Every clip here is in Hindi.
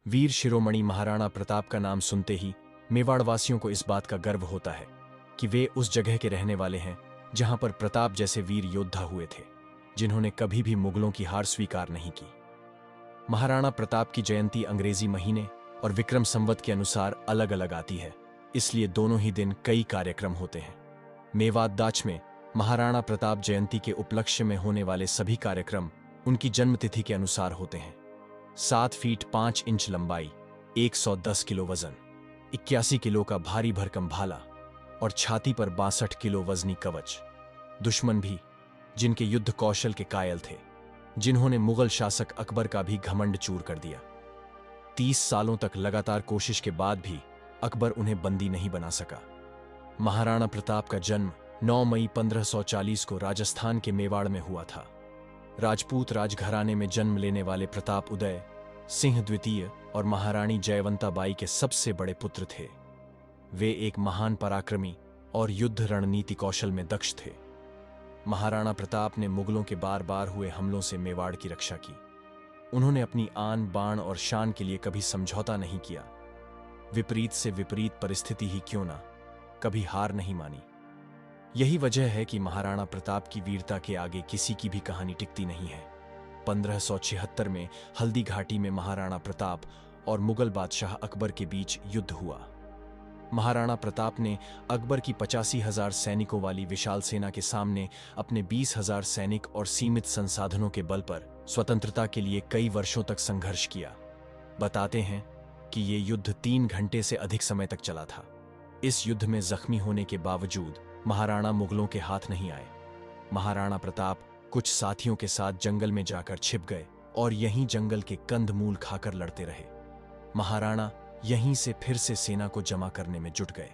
वीर शिरोमणि महाराणा प्रताप का नाम सुनते ही मेवाड़ वासियों को इस बात का गर्व होता है कि वे उस जगह के रहने वाले हैं जहां पर प्रताप जैसे वीर योद्धा हुए थे, जिन्होंने कभी भी मुगलों की हार स्वीकार नहीं की। महाराणा प्रताप की जयंती अंग्रेजी महीने और विक्रम संवत के अनुसार अलग अलग आती है, इसलिए दोनों ही दिन कई कार्यक्रम होते हैं। मेवात दाच में महाराणा प्रताप जयंती के उपलक्ष्य में होने वाले सभी कार्यक्रम उनकी जन्मतिथि के अनुसार होते हैं। 7 फीट 5 इंच लंबाई, 110 किलो वजन, 81 किलो का भारी भरकम भाला और छाती पर 62 किलो वजनी कवच। दुश्मन भी, जिनके युद्ध कौशल के कायल थे, जिन्होंने मुगल शासक अकबर का भी घमंड चूर कर दिया। 30 सालों तक लगातार कोशिश के बाद भी अकबर उन्हें बंदी नहीं बना सका। महाराणा प्रताप का जन्म 9 मई 1540 को राजस्थान के मेवाड़ में हुआ था। राजपूत राजघराने में जन्म लेने वाले प्रताप उदय सिंह द्वितीय और महारानी जयवंता बाई के सबसे बड़े पुत्र थे। वे एक महान पराक्रमी और युद्ध रणनीति कौशल में दक्ष थे। महाराणा प्रताप ने मुगलों के बार बार हुए हमलों से मेवाड़ की रक्षा की। उन्होंने अपनी आन बाण और शान के लिए कभी समझौता नहीं किया। विपरीत से विपरीत परिस्थिति ही क्यों ना, कभी हार नहीं मानी। यही वजह है कि महाराणा प्रताप की वीरता के आगे किसी की भी कहानी टिकती नहीं है। 1576 में हल्दी घाटी में महाराणा प्रताप और मुगल बादशाह अकबर के बीच युद्ध हुआ। महाराणा प्रताप ने अकबर की 85,000 सैनिकों वाली विशाल सेना के सामने अपने 20,000 सैनिक और सीमित संसाधनों के बल पर स्वतंत्रता के लिए कई वर्षों तक संघर्ष किया। बताते हैं कि ये युद्ध 3 घंटे से अधिक समय तक चला था। इस युद्ध में जख्मी होने के बावजूद महाराणा मुगलों के हाथ नहीं आए। महाराणा प्रताप कुछ साथियों के साथ जंगल में जाकर छिप गए और यहीं जंगल के कंद मूल खाकर लड़ते रहे। महाराणा यहीं से फिर से सेना को जमा करने में जुट गए।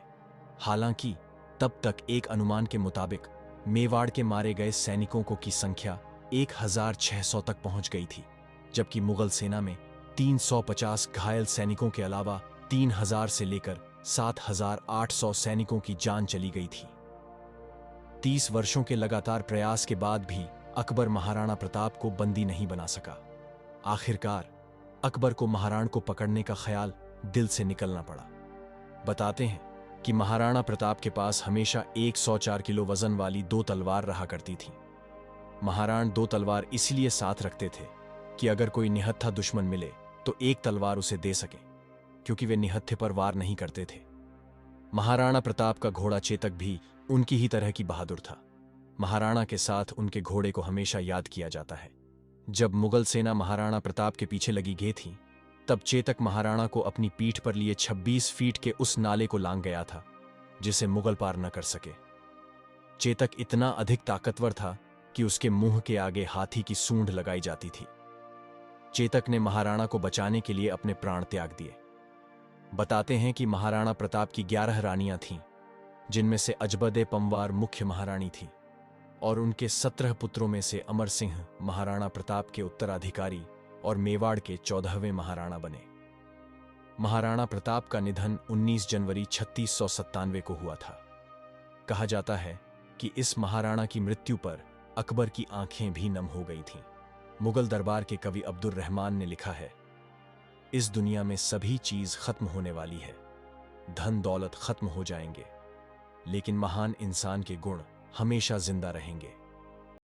हालांकि तब तक एक अनुमान के मुताबिक मेवाड़ के मारे गए सैनिकों को की संख्या 1,600 तक पहुंच गई थी, जबकि मुगल सेना में 350 घायल सैनिकों के अलावा 3,000 से लेकर 7,800 सैनिकों की जान चली गई थी। 30 वर्षों के लगातार प्रयास के बाद भी अकबर महाराणा प्रताप को बंदी नहीं बना सका। आखिरकार अकबर को महाराणा को पकड़ने का ख्याल दिल से निकलना पड़ा। बताते हैं कि महाराणा प्रताप के पास हमेशा 104 किलो वजन वाली 2 तलवार रहा करती थी। महाराणा 2 तलवार इसलिए साथ रखते थे कि अगर कोई निहत्था दुश्मन मिले तो एक तलवार उसे दे सके, क्योंकि वे निहत्थे पर वार नहीं करते थे। महाराणा प्रताप का घोड़ा चेतक भी उनकी ही तरह की बहादुर था। महाराणा के साथ उनके घोड़े को हमेशा याद किया जाता है। जब मुगल सेना महाराणा प्रताप के पीछे लगी गई थी, तब चेतक महाराणा को अपनी पीठ पर लिए 26 फीट के उस नाले को लांघ गया था जिसे मुगल पार न कर सके। चेतक इतना अधिक ताकतवर था कि उसके मुंह के आगे हाथी की सूंड लगाई जाती थी। चेतक ने महाराणा को बचाने के लिए अपने प्राण त्याग दिए। बताते हैं कि महाराणा प्रताप की 11 रानियां थीं, जिनमें से अजबदे पंवार मुख्य महारानी थी, और उनके 17 पुत्रों में से अमर सिंह महाराणा प्रताप के उत्तराधिकारी और मेवाड़ के 14वें महाराणा बने। महाराणा प्रताप का निधन 19 जनवरी 3697 को हुआ था। कहा जाता है कि इस महाराणा की मृत्यु पर अकबर की आंखें भी नम हो गई थीं। मुगल दरबार के कवि अब्दुल रहमान ने लिखा है, इस दुनिया में सभी चीज खत्म होने वाली है, धन दौलत खत्म हो जाएंगे, लेकिन महान इंसान के गुण हमेशा जिंदा रहेंगे।